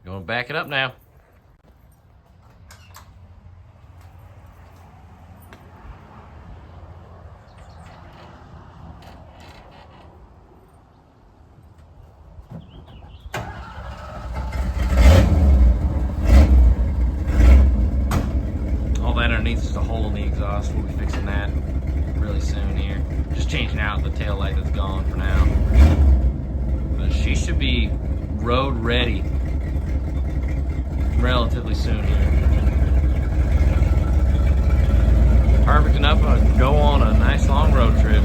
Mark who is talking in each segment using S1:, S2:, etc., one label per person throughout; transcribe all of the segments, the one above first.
S1: Going to back it up now. All that underneath is just a hole in the exhaust. We'll be fixing that really soon here. Just changing out the tail light that's gone for now. But she should be road ready relatively soon here. Perfect enough to go on a nice long road trip.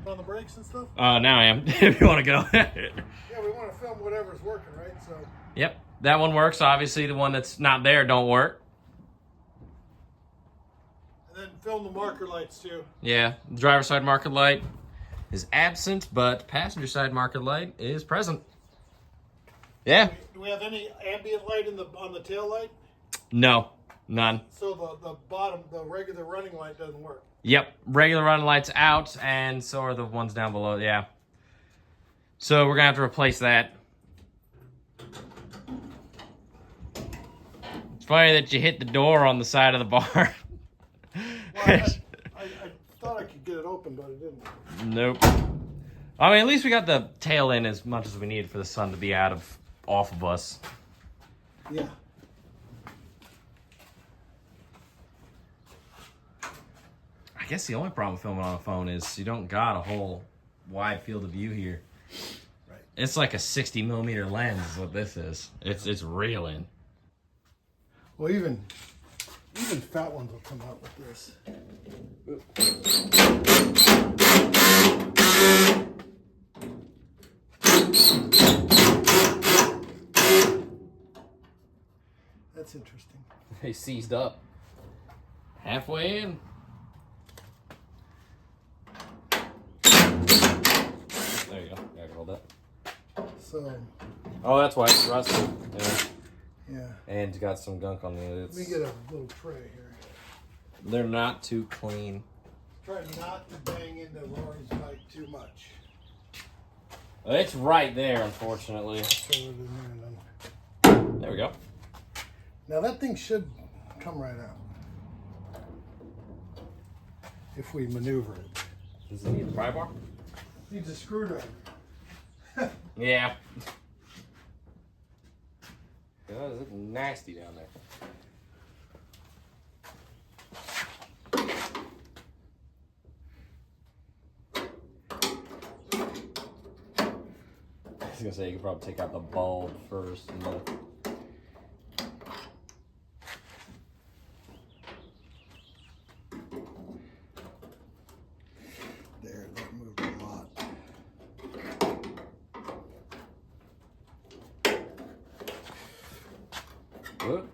S2: On the brakes and stuff?
S1: Now I am, if you want to go.
S2: Yeah, we want to film whatever's working, right? So.
S1: Yep, that one works. Obviously, the one that's not there don't work.
S2: And then film the marker lights too.
S1: Yeah, the driver's side marker light is absent, but passenger side marker light is present. Yeah.
S2: Do we have any ambient light on the tail light?
S1: No, none.
S2: So the bottom, the regular running light doesn't work.
S1: Yep, regular running lights out, and so are the ones down below, yeah. So we're gonna have to replace that. It's funny that you hit the door on the side of the bar.
S2: Well, I thought I could get it open, but it didn't.
S1: Nope. I mean, at least we got the tail in as much as we need for the sun to be off of us.
S2: Yeah.
S1: I guess the only problem with filming on a phone is you don't got a whole wide field of view here.
S2: Right.
S1: It's like a 60mm lens is what this is. It's reeling.
S2: Well, even fat ones will come out with this. That's interesting.
S1: They seized up. Halfway in. There you go. Yeah, I can hold that.
S2: So.
S1: Oh, that's why it's rusty. Yeah.
S2: Yeah.
S1: And it's got some gunk on it.
S2: Let me get a little tray here.
S1: They're not too clean.
S2: Try not to bang into Lori's bike too much.
S1: It's right there, unfortunately.
S2: Throw it in there and then.
S1: There we go.
S2: Now that thing should come right out if we maneuver it.
S1: Does it need the pry bar?
S2: Needs a screwdriver.
S1: Yeah. Oh, it's nasty down there. I was gonna say you could probably take out the bulb first and then.
S2: There, that moved a lot.
S1: What?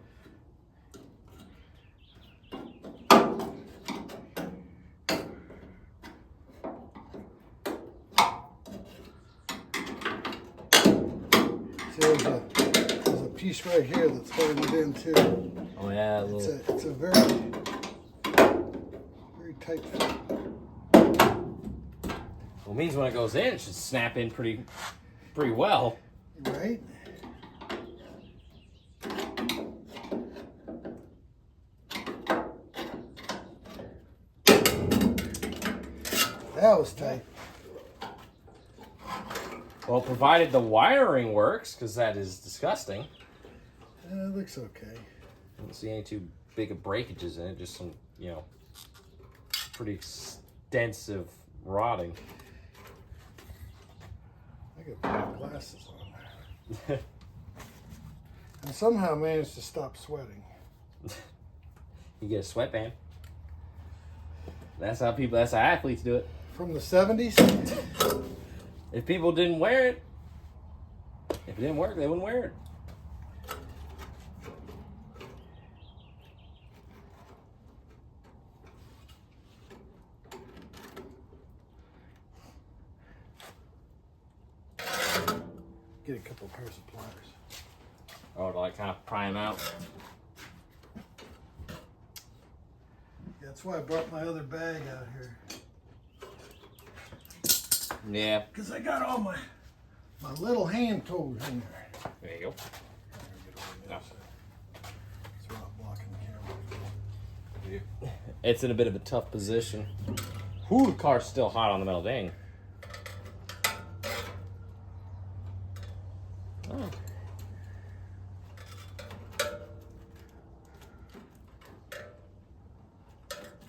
S2: See, there's a piece right here that's holding it in too.
S1: Oh yeah,
S2: It's a very tight fit.
S1: Well, it means when it goes in, it should snap in pretty well.
S2: Right? That was tight.
S1: Well, provided the wiring works, because that is disgusting.
S2: It looks okay.
S1: I don't see any too big of breakages in it, just some, pretty extensive rotting.
S2: I got black glasses on. And somehow managed to stop sweating.
S1: You get a sweatband. That's how people. That's how athletes do it.
S2: From the 70s?
S1: If people didn't wear it, if it didn't work, they wouldn't wear it.
S2: Get a couple pairs of pliers.
S1: Oh, to like kind of pry them out.
S2: Yeah, that's why I brought my other bag out here.
S1: Yeah.
S2: Because I got all my little hand tools in there.
S1: There you go.
S2: No. It's not blocking the camera.
S1: It's in a bit of a tough position. Whew, the car's still hot on the metal ding. Oh.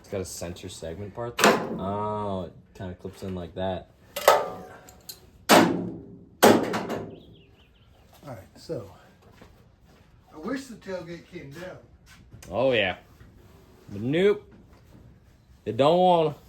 S1: It's got a center segment part there. Oh, it kind of clips in like that.
S2: Alright, so I wish the tailgate came down.
S1: Oh yeah. But nope. It don't want to.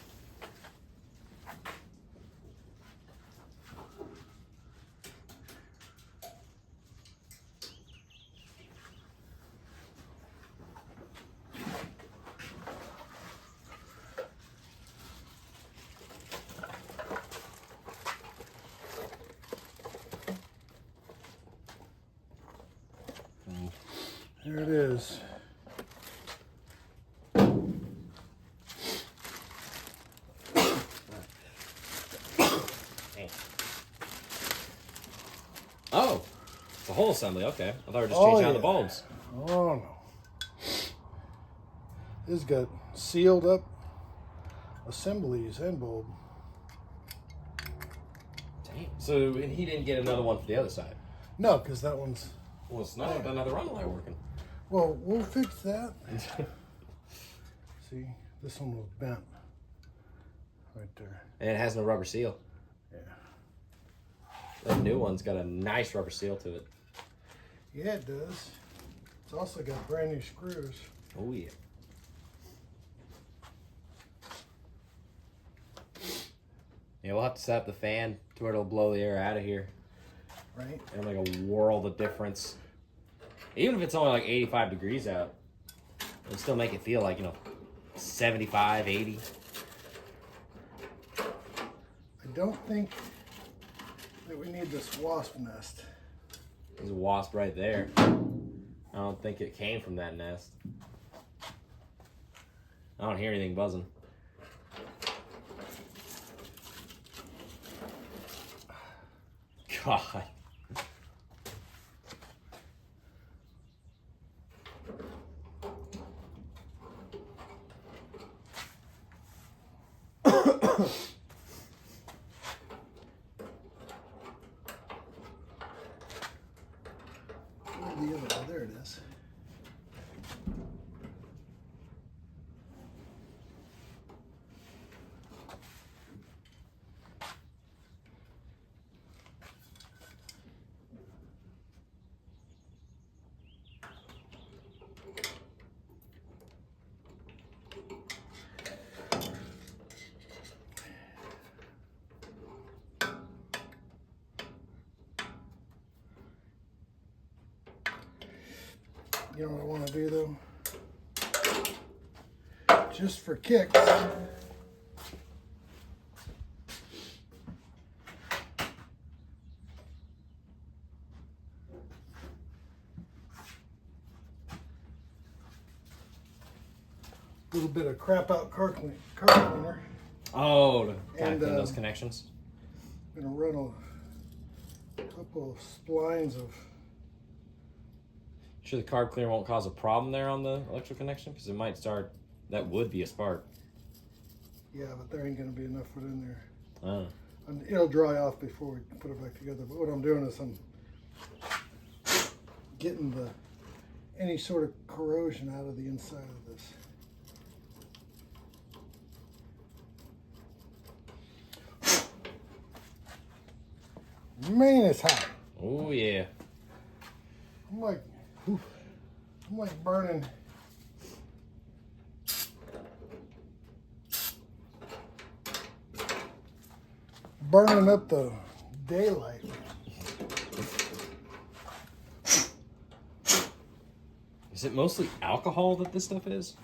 S2: There it is.
S1: Oh, it's a whole assembly. Okay, I thought we were just changing out the bulbs.
S2: Oh no. This got sealed up assemblies and bulb.
S1: Damn. So and he didn't get another one for the other side.
S2: No, because that one's.
S1: Well, it's not another run light working.
S2: Well, we'll fix that. See, this one was bent right there.
S1: And it has no rubber seal.
S2: Yeah.
S1: That new one's got a nice rubber seal to it.
S2: Yeah, it does. It's also got brand new screws.
S1: Oh yeah. Yeah, we'll have to set up the fan to where it'll blow the air out of here.
S2: Right.
S1: It'll make a world of difference. Even if it's only like 85 degrees out, it'll still make it feel like, 75, 80.
S2: I don't think that we need this wasp nest.
S1: There's a wasp right there. I don't think it came from that nest. I don't hear anything buzzing. God.
S2: The other one, there it is. You know what I want to do though? Just for kicks. A little bit of crap out car cleaner.
S1: Oh, to kind
S2: And,
S1: of clean those connections.
S2: I'm gonna run a couple of splines of.
S1: Sure the carb cleaner won't cause a problem there on the electrical connection? Because it might start, that would be a spark.
S2: Yeah, but there ain't gonna be enough put in there.
S1: Oh.
S2: And it'll dry off before we put it back together. But what I'm doing is I'm getting any sort of corrosion out of the inside of this. Man, it's hot.
S1: Oh yeah.
S2: I'm like burning burning up the daylight.
S1: Is it mostly alcohol that this stuff is?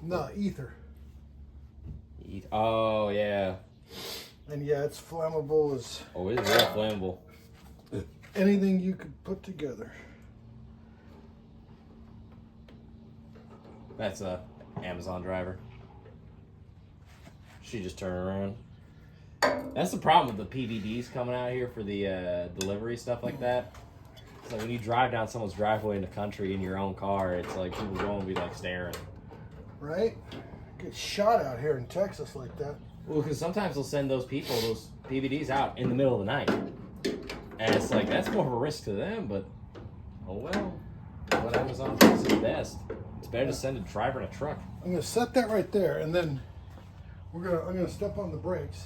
S2: No, ether.
S1: Oh, yeah.
S2: And yeah, it's flammable as
S1: Oh, it's real flammable.
S2: anything you could put together.
S1: That's a Amazon driver. She just turned around. That's the problem with the PVDs coming out here for the delivery stuff like that. It's like when you drive down someone's driveway in the country in your own car, it's like people going to be like staring.
S2: Right? Get shot out here in Texas like that.
S1: Well, because sometimes they'll send those people, those PVDs out in the middle of the night. And it's like, that's more of a risk to them, but oh well. What Amazon thinks is best. It's better to send a driver in a truck.
S2: I'm gonna set that right there, and then I'm gonna step on the brakes.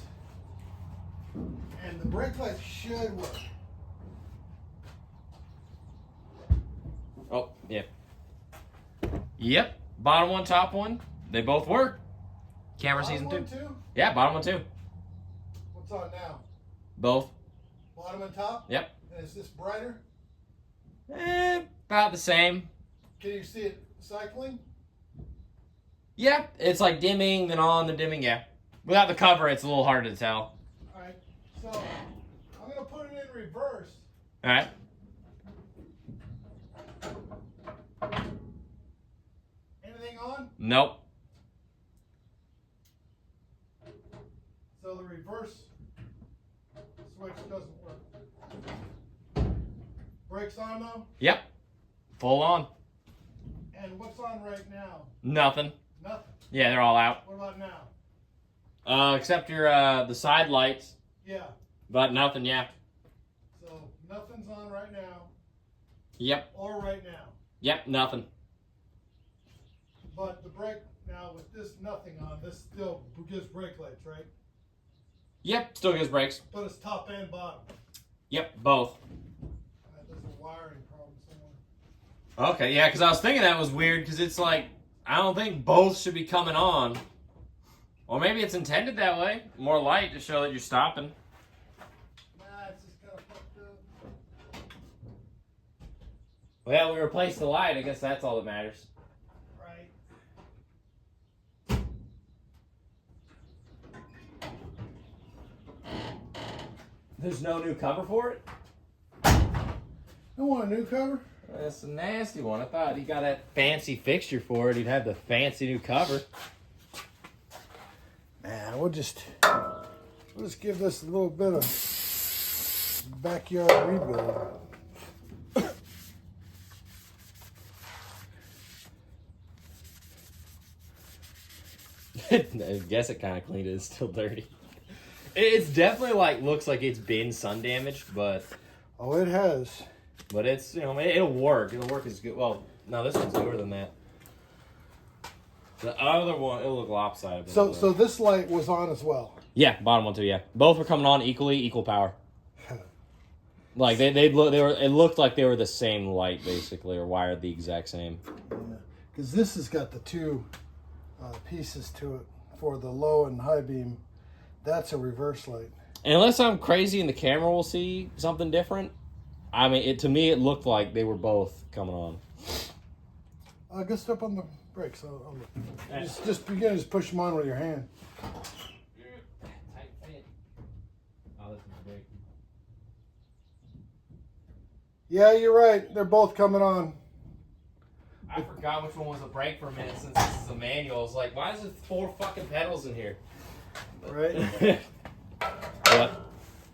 S2: And the brake light should work.
S1: Oh, yeah. Yep. Bottom one, top one. They both work. Camera
S2: Bottom
S1: season
S2: one,
S1: 2.
S2: too?
S1: Yeah, bottom one too.
S2: What's on now?
S1: Both.
S2: Bottom and top?
S1: Yep.
S2: And is this brighter?
S1: About the same.
S2: Can you see it cycling?
S1: Yeah, it's like dimming, then on, then dimming, yeah. Without the cover, it's a little harder to tell.
S2: Alright, so I'm gonna put it in reverse.
S1: Alright.
S2: Anything on?
S1: Nope.
S2: So the reverse switch doesn't work. Brakes on though?
S1: Yep. Full on.
S2: And what's on right now?
S1: Nothing.
S2: Nothing.
S1: Yeah, they're all out.
S2: What about now?
S1: Except your the side lights.
S2: Yeah.
S1: But nothing, yeah.
S2: So nothing's on right now.
S1: Yep.
S2: Or right now.
S1: Yep, nothing.
S2: But the brake now with this nothing on, this still gives brake lights, right?
S1: Yep, still gives brakes.
S2: But it's top and bottom.
S1: Yep, both.
S2: There's a wiring problem somewhere.
S1: Okay, yeah, because I was thinking that was weird, because it's like, I don't think both should be coming on. Or maybe it's intended that way. More light to show that you're stopping.
S2: Nah, it's just kind of fucked up.
S1: Well, we replaced the light. I guess that's all that matters.
S2: Right.
S1: There's no new cover for it?
S2: I want a new cover.
S1: That's a nasty one. I thought he got that fancy fixture for it. He'd have the fancy new cover.
S2: Nah, we'll just give this a little bit of backyard rebuild.
S1: I guess it kind of cleaned it. It's still dirty. It's definitely like looks like it's been sun damaged, but
S2: Oh, it has.
S1: but it's, you know, it'll work. It'll work as good. Well, no, this one's newer than that. The other one, it'll look lopsided.
S2: So this light was on as well.
S1: Yeah, bottom one too. Yeah, both were coming on equally, equal power. Like they were. It looked like they were the same light basically, or wired the exact same.
S2: Yeah, because this has got the two pieces to it for the low and high beam. That's a reverse light.
S1: And unless I'm crazy and the camera will see something different, I mean, to me it looked like they were both coming on.
S2: Go step on the brakes. Just begin to push them on with your hand.
S1: Tight fit. Oh, this is big.
S2: Yeah, you're right. They're both coming on.
S1: I forgot which one was a brake for a minute since this is a manual. I was like, why is there 4 fucking pedals in here?
S2: Right?
S1: What?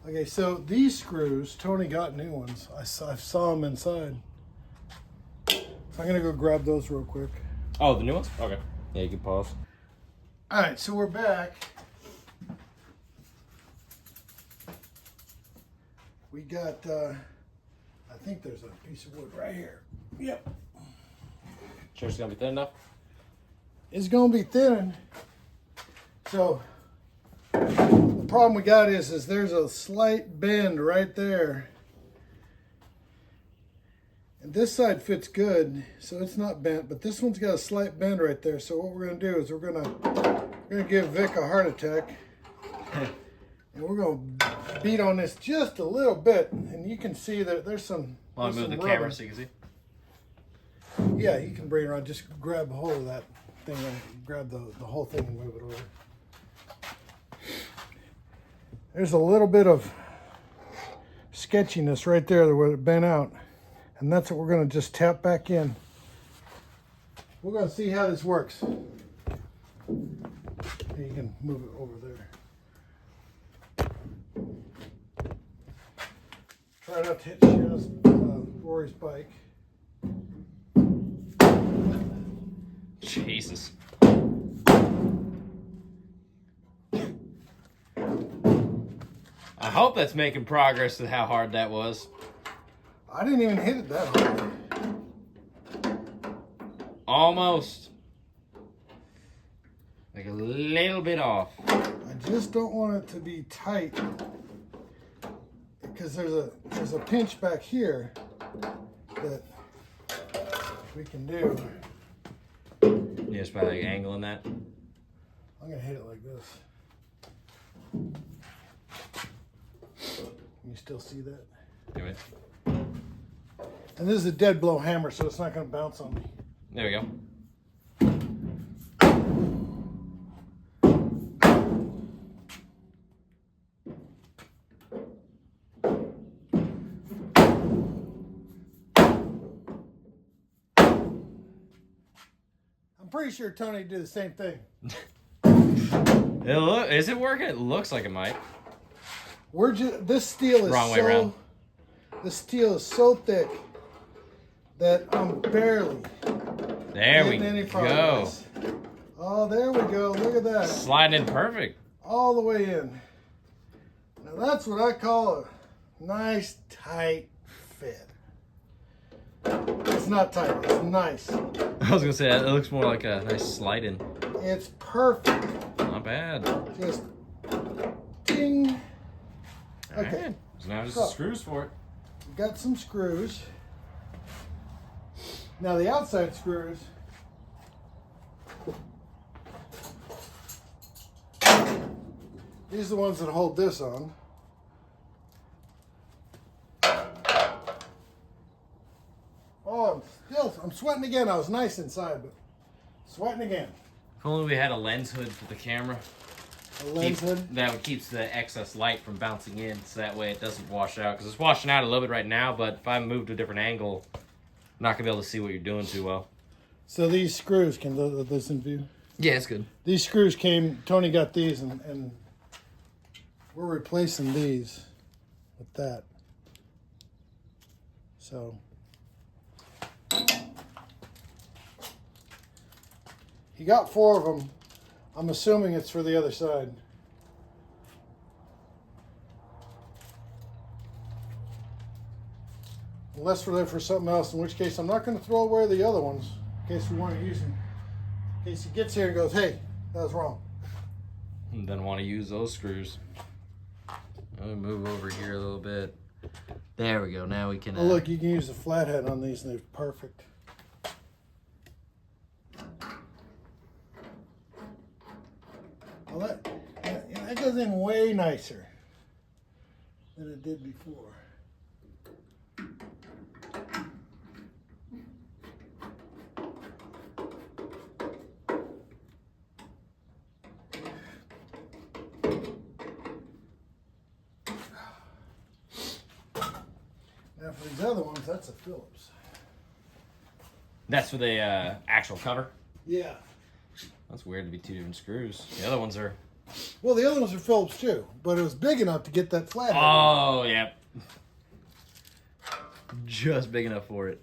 S2: Okay, so these screws, Tony got new ones. I saw them inside. So I'm going to go grab those real quick.
S1: Oh, the new ones? Okay. Yeah, you can pause.
S2: All right, so we're back. We got, I think there's a piece of wood right here. Yep.
S1: Sure it's going to be thin enough?
S2: It's going to be thinning. So the problem we got is there's a slight bend right there. This side fits good, so it's not bent, but this one's got a slight bend right there. So what we're gonna do is we're gonna give Vic a heart attack, and we're gonna beat on this just a little bit, and you can see that there's some.
S1: I'll move the camera so you can see.
S2: Yeah, you can bring it around. Just grab a hold of that thing and grab the whole thing and move it over. There's a little bit of sketchiness right there where it bent out. And that's what we're going to just tap back in. We're going to see how this works. You can move it over there. Try not to hit Rory's bike.
S1: Jesus. I hope that's making progress with how hard that was.
S2: I didn't even hit it that hard.
S1: Almost. Like a little bit off.
S2: I just don't want it to be tight because there's a pinch back here that we can do.
S1: Yeah, just by like angling that.
S2: I'm gonna hit it like this. Can you still see that?
S1: Anyway.
S2: And this is a dead blow hammer, so it's not going to bounce on me.
S1: There we go.
S2: I'm pretty sure Tony did the same thing.
S1: Is it working? It looks like it might.
S2: This steel is
S1: Wrong way around.
S2: This steel is so thick that I'm barely
S1: There we
S2: getting any
S1: go.
S2: progress. Oh, there we go. Look at that.
S1: Sliding in perfect.
S2: All the way in. Now that's what I call a nice tight fit. It's not tight. It's nice.
S1: I was gonna say it looks more like a nice slide in.
S2: It's perfect.
S1: Not bad.
S2: Just ding.
S1: All
S2: Okay.
S1: right. So now just
S2: So-
S1: the screws for it.
S2: Got some screws. Now the outside screws. These are the ones that hold this on. Oh, I'm sweating again. I was nice inside, but sweating again.
S1: If only we had a lens hood for the camera.
S2: A lens hood.
S1: That would keeps the excess light from bouncing in, so that way it doesn't wash out. Because it's washing out a little bit right now, but if I move to a different angle, I'm not gonna be able to see what you're doing too well.
S2: So these screws, can this in view?
S1: Yeah, it's good.
S2: These screws came, Tony got these, and we're replacing these with that. So he got 4 of them. I'm assuming it's for the other side. Unless we're there for something else, in which case I'm not going to throw away the other ones in case we want to use them. In case he gets here and goes, hey, that was wrong.
S1: And then want to use those screws. I'll move over here a little bit. There we go. Now we can.
S2: Oh, look, you can use the flathead on these and they're perfect. Well, that goes in way nicer than it did before. Now for these other ones, that's a Phillips.
S1: That's for the actual cover.
S2: Yeah.
S1: That's weird to be 2 different screws. The other ones are.
S2: Well, the other ones are Phillips too, but it was big enough to get that flathead.
S1: Oh, yeah. Just big enough for it.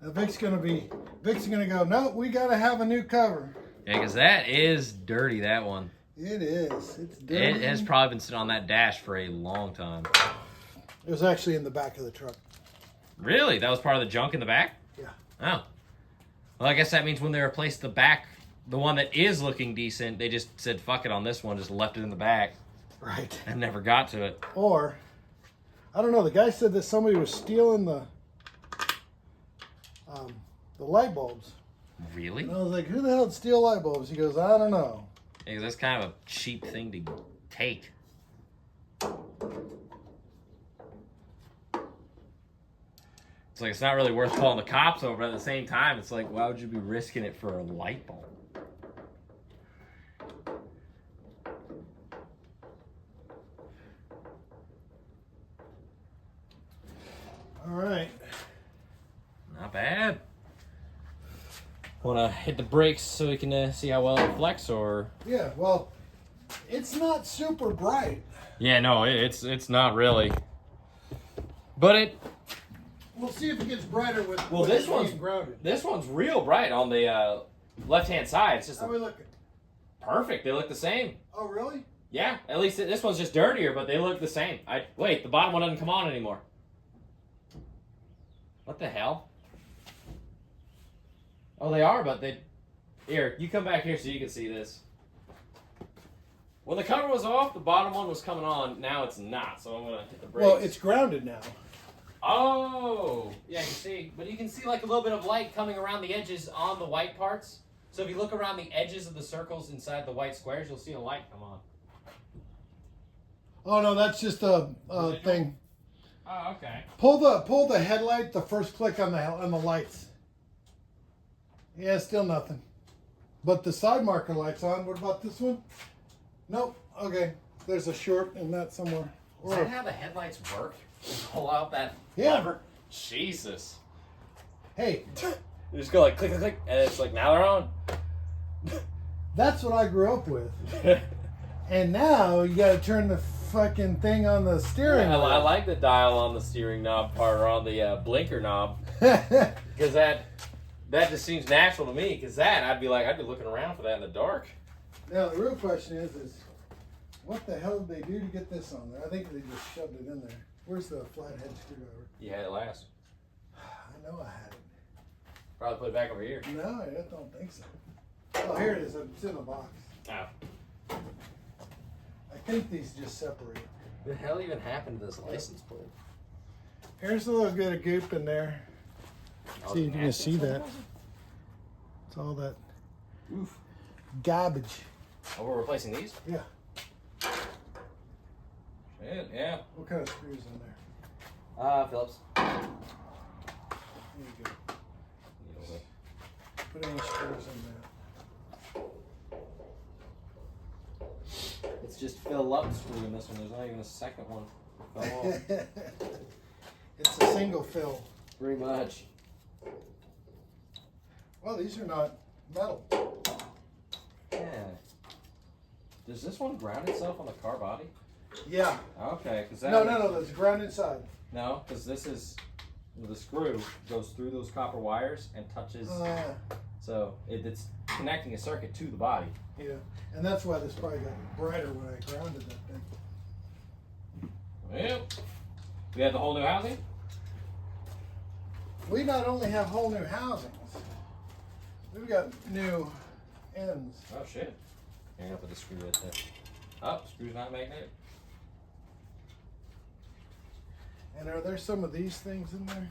S2: Now Vic's gonna go, no, we gotta have a new cover.
S1: Yeah, because that is dirty, that one.
S2: It is. It's dirty.
S1: It has probably been sitting on that dash for a long time.
S2: It was actually in the back of the truck.
S1: Really? That was part of the junk in the back?
S2: Yeah.
S1: Oh. Well, I guess that means when they replaced the back, the one that is looking decent, they just said, fuck it on this one, just left it in the back.
S2: Right.
S1: And never got to it.
S2: Or, I don't know, the guy said that somebody was stealing the the light bulbs.
S1: Really?
S2: And I was like, who the hell would steal light bulbs? He goes, I don't know.
S1: Yeah, that's kind of a cheap thing to take. It's like it's not really worth calling the cops over, but at the same time, it's like, why would you be risking it for a light bulb?
S2: All right.
S1: Not bad. Want to hit the brakes so we can see how well it reflects, or?
S2: Yeah, well, it's not super bright.
S1: Yeah, no, it's not really. But it.
S2: We'll see if it gets brighter with.
S1: Well,
S2: with
S1: this
S2: it
S1: one's
S2: being grounded.
S1: This one's real bright on the left-hand side. It's just
S2: How we looking?
S1: perfect. They look the same.
S2: Oh, really?
S1: Yeah, at least this one's just dirtier, but they look the same. Wait, the bottom one doesn't come on anymore. What the hell? Oh, they are, but they... Here, you come back here so you can see this. When the cover was off, the bottom one was coming on. Now it's not, so I'm going to hit the brakes.
S2: Well, it's grounded now.
S1: Oh! Yeah, you can see. But you can see like a little bit of light coming around the edges on the white parts. So if you look around the edges of the circles inside the white squares, you'll see a light come on.
S2: Oh, no, that's just a thing.
S1: Oh, okay.
S2: Pull the headlight, the first click on the lights. Yeah, still nothing. But the side marker light's on. What about this one? Nope. Okay. There's a short in that somewhere.
S1: Is that how the headlights work? You pull out that
S2: Yeah.
S1: lever? Jesus.
S2: Hey,
S1: You just go like click, click, click, and it's like now they're on.
S2: that's what I grew up with. And now you got to turn the fucking thing on the steering
S1: I
S2: wheel.
S1: like the dial on the steering knob part, or on the blinker knob, because that just seems natural to me. Because I'd be looking around for that in the dark.
S2: Now the real question is what the hell did they do to get this on there? I think they just shoved it in there. Where's the flathead screwdriver?
S1: You had it last.
S2: I know I had it.
S1: Probably put it back over here.
S2: No, I don't think so. Oh, here it is. It's in the box.
S1: Oh.
S2: I think these just separate.
S1: What the hell even happened to this license plate?
S2: Here's a little bit of goop in there. See if you can see that. It's all that
S1: Oof.
S2: garbage.
S1: Oh, we're replacing these?
S2: Yeah.
S1: Shit, yeah.
S2: What kind of screws in there?
S1: Phillips.
S2: There you go. Put any screws in
S1: It's just fill up screw in this one. There's not even a second one.
S2: there. It's a single fill.
S1: Pretty much.
S2: Well, these are not metal.
S1: Yeah. Does this one ground itself on the car body?
S2: Yeah.
S1: Okay, because
S2: No, there's ground inside.
S1: No, because this is the screw goes through those copper wires and touches. So it's connecting a circuit to the body.
S2: Yeah, and that's why this probably got brighter when I grounded that thing.
S1: Well, we have the whole new housing.
S2: We not only have whole new housings, we've got new ends.
S1: Oh shit! You're gonna put the screw right there. Oh, screw's not magnetic.
S2: And are there some of these things in there?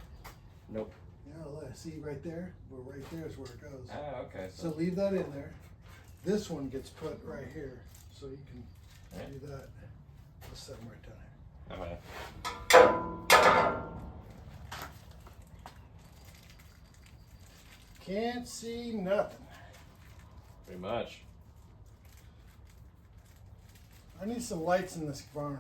S1: Nope.
S2: Yeah, see right there? Well, right there is where it goes.
S1: Oh, okay.
S2: So leave that in there. This one gets put right here, so you can do that. Let's set them right down here.
S1: Okay.
S2: Can't see nothing.
S1: Pretty much.
S2: I need some lights in this barn.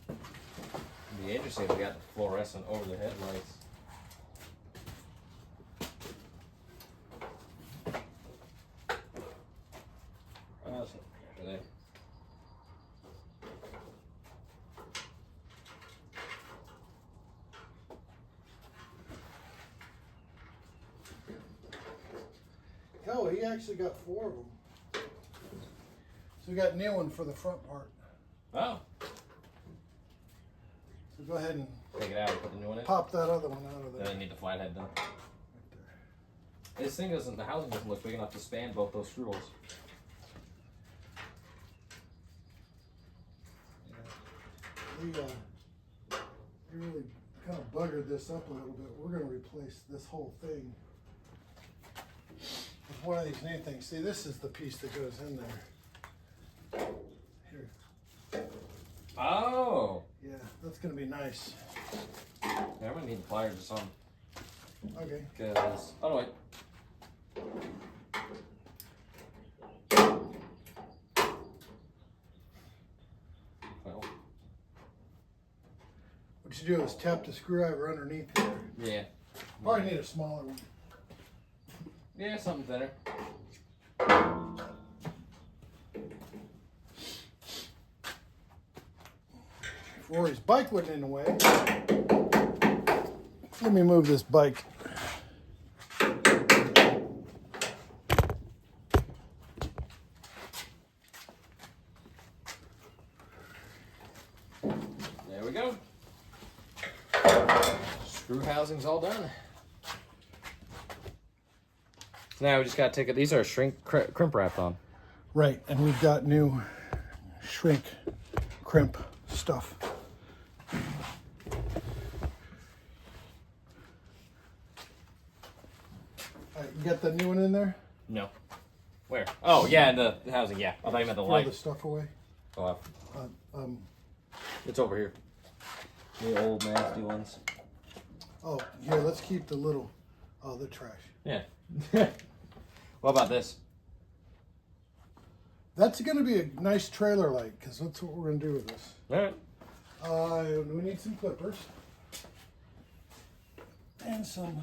S1: It'd be interesting if we got the fluorescent over the headlights. Today.
S2: Oh, he actually got 4 of them. So we got a new one for the front part.
S1: Oh.
S2: So go ahead and
S1: Take it out and put the new one in.
S2: pop that other one out of there.
S1: Then I need the flathead done.
S2: Right there.
S1: This thing doesn't. The housing doesn't look big enough to span both those screw holes.
S2: They really kind of buggered this up a little bit. We're going to replace this whole thing with one of these new things. See, this is the piece that goes in there. Here.
S1: Oh.
S2: Yeah, that's going to be nice.
S1: Yeah, I'm gonna need pliers or something.
S2: Okay.
S1: Cause wait. Well.
S2: What you do is tap the screwdriver underneath there.
S1: Yeah.
S2: Probably need a smaller one.
S1: Yeah, something thinner.
S2: If Rory's bike wasn't in the way. Let me move this bike.
S1: There we go. Screw housing's all done. So now we just gotta take it. These are crimp wrapped on.
S2: Right, and we've got new shrink crimp stuff. All right, you got the new one in there?
S1: No. Where? Oh yeah, the housing. Yeah, I thought you meant the
S2: Throw
S1: light.
S2: the stuff away.
S1: Oh,
S2: Um,
S1: it's over here. The old nasty ones.
S2: oh, here, let's keep the little, oh, the trash.
S1: Yeah. What about this?
S2: That's going to be a nice trailer light, because that's what we're going to do with this.
S1: All right.
S2: We need some clippers. And some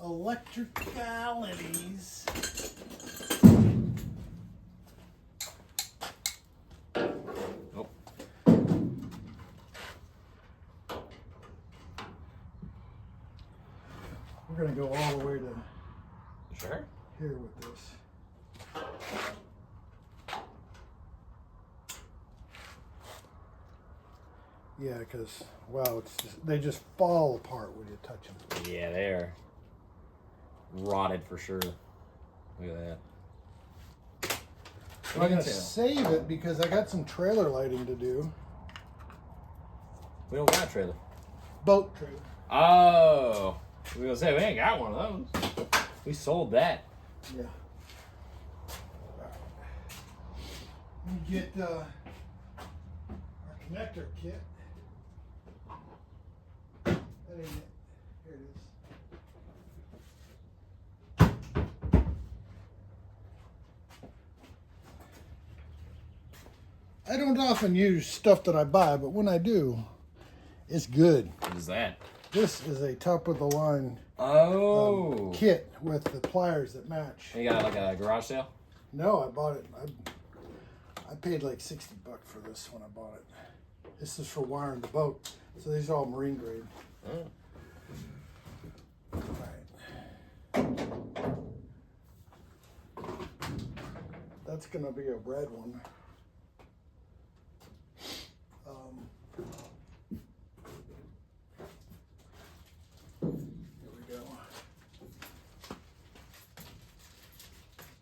S2: electricalities.
S1: Nope.
S2: We're going to go all the way to
S1: Sure.
S2: here with this. Yeah, because, wow, they just fall apart when you touch them.
S1: Yeah, they are rotted for sure. Look at that.
S2: I'm going to save it because I got some trailer lighting to do.
S1: We don't got a trailer.
S2: Boat trailer.
S1: Oh, we gonna say we ain't got one of those. We sold that.
S2: Yeah. Let me get our connector kit. That ain't it. Here it is. I don't often use stuff that I buy, but when I do, it's good.
S1: What is that?
S2: This is a top of the line
S1: Oh.
S2: kit with the pliers that match.
S1: You got like a garage sale?
S2: No, I bought it. I paid like $60 for this when I bought it. This is for wiring the boat. So these are all marine grade.
S1: Oh.
S2: All right. That's gonna be a red one. Here we go.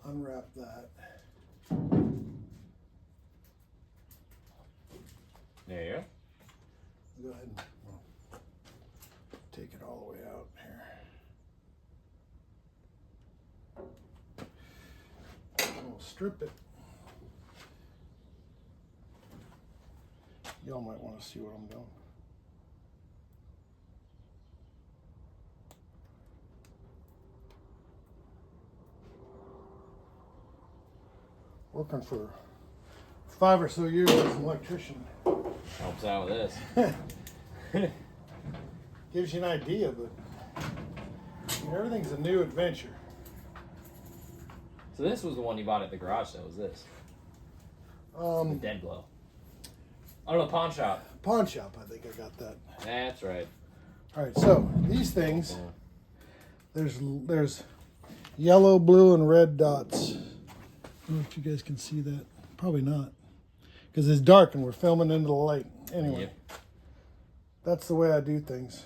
S2: Unwrap that.
S1: There you go.
S2: Go ahead and take it all the way out here. We'll strip it. Y'all might want to see what I'm doing. Working for 5 or so years as an electrician.
S1: Helps out with this.
S2: Gives you an idea, but everything's a new adventure.
S1: So this was the one you bought at the garage sale, was this? The dead glow. Oh no, pawn shop.
S2: Pawn shop, I think I got that.
S1: That's right.
S2: All right, so these things, there's yellow, blue, and red dots. I don't know if you guys can see that. Probably not, because it's dark and we're filming into the light. Anyway,
S1: Yep.
S2: That's the way I do things.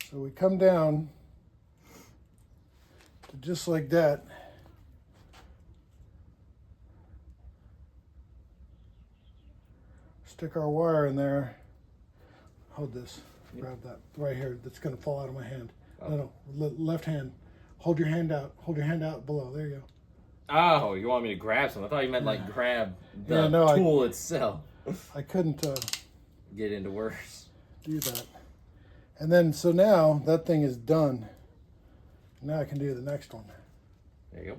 S2: So we come down to just like that, stick our wire in there. Hold this. Grab that right here. That's going to fall out of my hand.
S1: Oh.
S2: No, left hand. Hold your hand out. Hold your hand out below. There you go.
S1: Oh, you want me to grab something? I thought you meant like grab the
S2: Yeah, no,
S1: tool itself.
S2: I couldn't
S1: Get into worse.
S2: do that. And then, so now that thing is done. Now I can do the next one.
S1: There you go.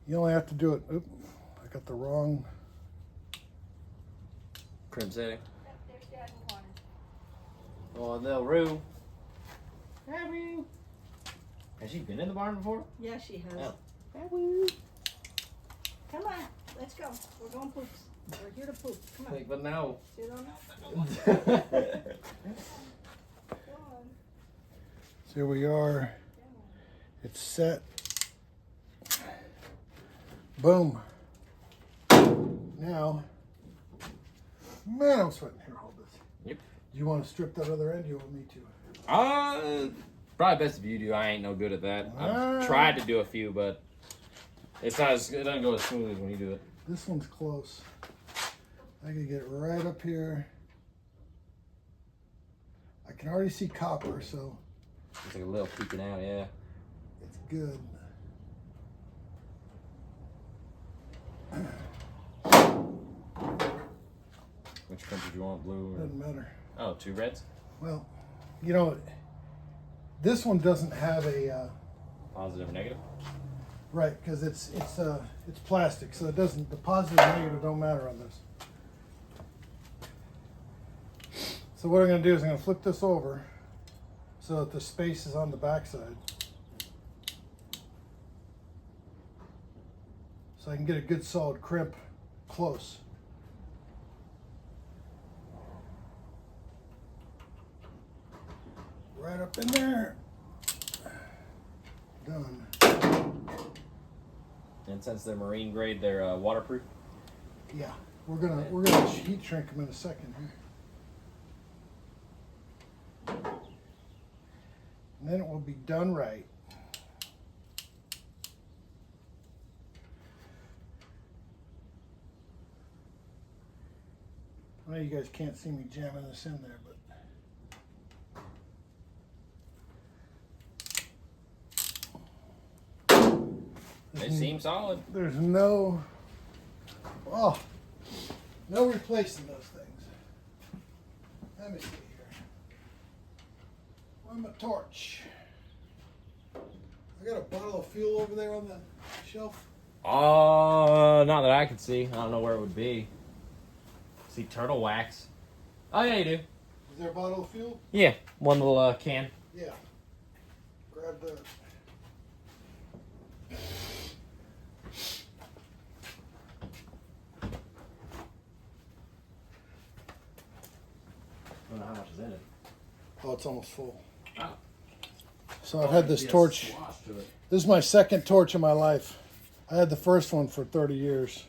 S2: You only have to do it. Oop, I got the wrong.
S1: Crimp setting.
S3: There's Dad in the corner.
S1: Oh, no, Roo. Roo. Has she been in the barn before?
S3: Yeah, she has.
S1: Oh.
S3: Come on, let's go. We're going poops. We're here to poop. Come on.
S1: Like, but no.
S3: Sit on that.
S1: There
S3: Go on.
S2: So here we are. It's set. Boom. Now, man, I'm sweating. Here, hold this.
S1: Yep.
S2: Do you want to strip that other end? You want me to?
S1: Probably best if you do. I ain't no good at that. I've tried to do a few, but it's not as, it doesn't go as smooth as when you do it.
S2: This one's close. I can get right up here. I can already see copper, so
S1: It's like a little peeking out, yeah.
S2: it's good.
S1: Which crimp did you want, blue? Or...
S2: Doesn't matter.
S1: Oh, 2 reds?
S2: Well, you know, this one doesn't have a
S1: Positive or negative?
S2: right, because it's plastic, so it doesn't. The positive and negative don't matter on this. So what I'm going to do is I'm going to flip this over so that the space is on the back side, so I can get a good solid crimp close. Right up in there. Done.
S1: And since they're marine grade, they're waterproof.
S2: Yeah, we're gonna heat shrink them in a second here. And then it will be done right. I know you guys can't see me jamming this in there, but
S1: They seem solid.
S2: there's no replacing those things. Let me see here. Where's my torch? I got a bottle of fuel over there on the shelf.
S1: Not that I can see. I don't know where it would be. See turtle wax. Oh yeah, you do.
S2: Is there a bottle of fuel?
S1: Yeah, one little can.
S2: Yeah. Grab that.
S1: I don't know how much is in it.
S2: Oh, it's almost full.
S1: Oh.
S2: So I've had this torch. This is my second torch in my life. I had the first one for 30 years.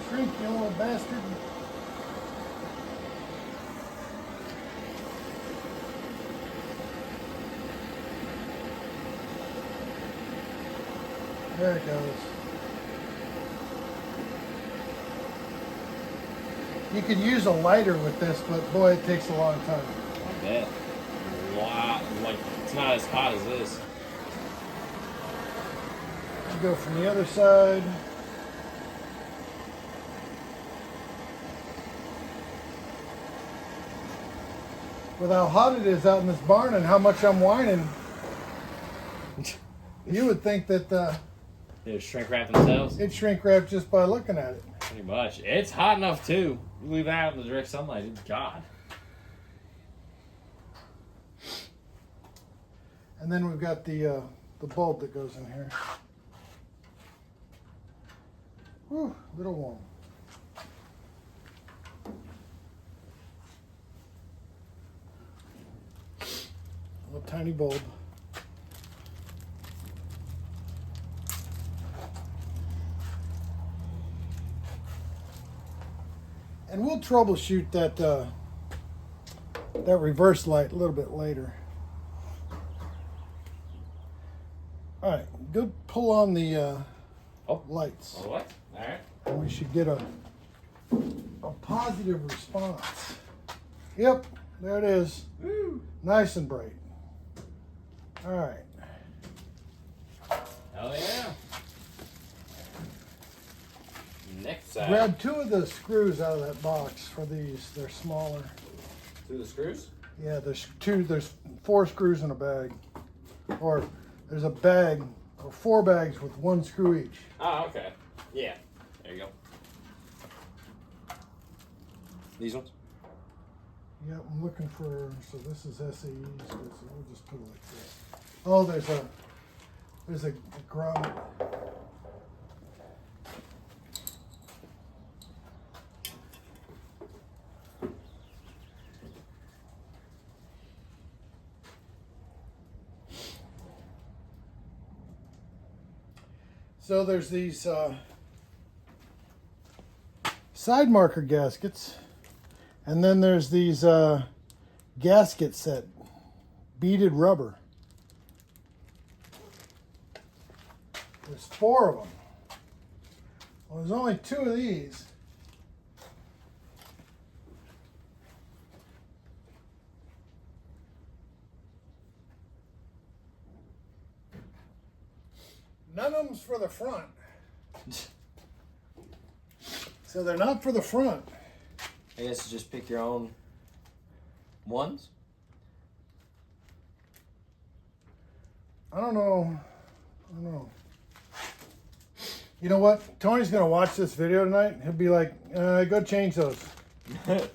S2: Shrink, you little bastard. There it goes. You could use a lighter with this, but boy, it takes a long time.
S1: I bet. Wow, like it's not as hot as this.
S2: Go from the other side. with how hot it is out in this barn and how much I'm whining, you would think that
S1: They shrink wrap themselves.
S2: it'd shrink wrap just by looking at it.
S1: Pretty much. It's hot enough too. You leave that out in the direct sunlight. God.
S2: And then we've got the bulb that goes in here. Whew, a little warm. A little tiny bulb. And we'll troubleshoot that that reverse light a little bit later. All right, go pull on the lights.
S1: Oh, what? All right.
S2: And we should get a positive response. Yep, there it is.
S1: Woo.
S2: Nice and bright. All right.
S1: Oh yeah. Next side.
S2: Grab 2 of the screws out of that box for these. They're smaller.
S1: 2 of the screws?
S2: Yeah, there's 4 screws in a bag. Or there's a bag, or 4 bags with 1 screw each.
S1: Oh, okay. Yeah. There you go. These ones?
S2: Yeah, I'm looking for, so this is SAEs, so we'll just put it like this. Oh, there's a grommet. So there's these side marker gaskets, and then there's these gasket set, beaded rubber. There's 4 of them. Well, there's only 2 of these. None of them's for the front. So they're not for the front.
S1: I guess you just pick your own ones.
S2: I don't know. You know what? Tony's going to watch this video tonight. He'll be like, go change those.
S1: Yeah,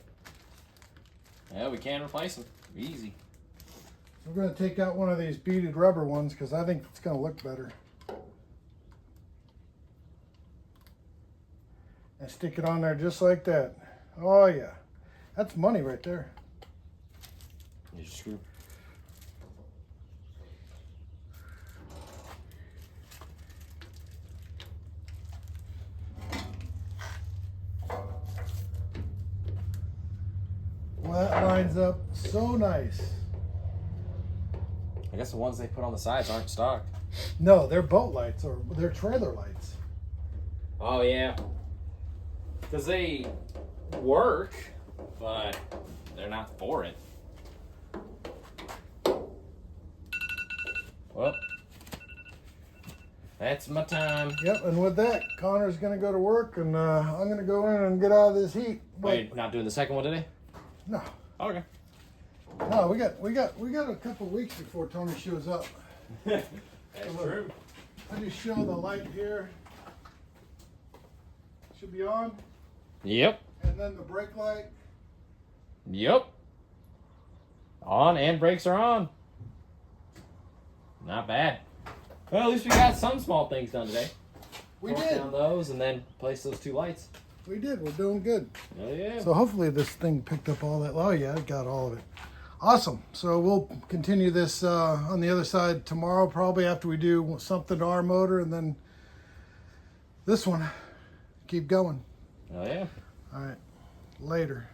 S1: we can replace them. Easy.
S2: We're going to take out one of these beaded rubber ones because I think it's going to look better. And stick it on there just like that. Oh yeah. That's money right there.
S1: Here's your screw.
S2: Well, that lines up so nice.
S1: I guess the ones they put on the sides aren't stock.
S2: No, they're boat lights or they're trailer lights.
S1: Oh, yeah. Because they work, but they're not for it. Well, that's my time.
S2: Yep, and with that, Connor's going to go to work, and I'm going to go in and get out of this heat.
S1: Wait, not doing the second one today?
S2: No,
S1: Okay.
S2: no, we got a couple of weeks before Tony shows up.
S1: That's true.
S2: I just show the light here. Should be on.
S1: Yep.
S2: And then the brake light.
S1: Yep. On and brakes are on. Not bad. Well, at least we got some small things done today.
S2: We
S1: Torque
S2: did.
S1: down those and then place those 2 lights.
S2: We did. We're doing good.
S1: Oh yeah.
S2: So hopefully this thing picked up all that. Oh yeah, it got all of it. Awesome. So we'll continue this on the other side tomorrow, probably after we do something to our motor, and then this one. Keep going.
S1: Oh yeah.
S2: All right. Later.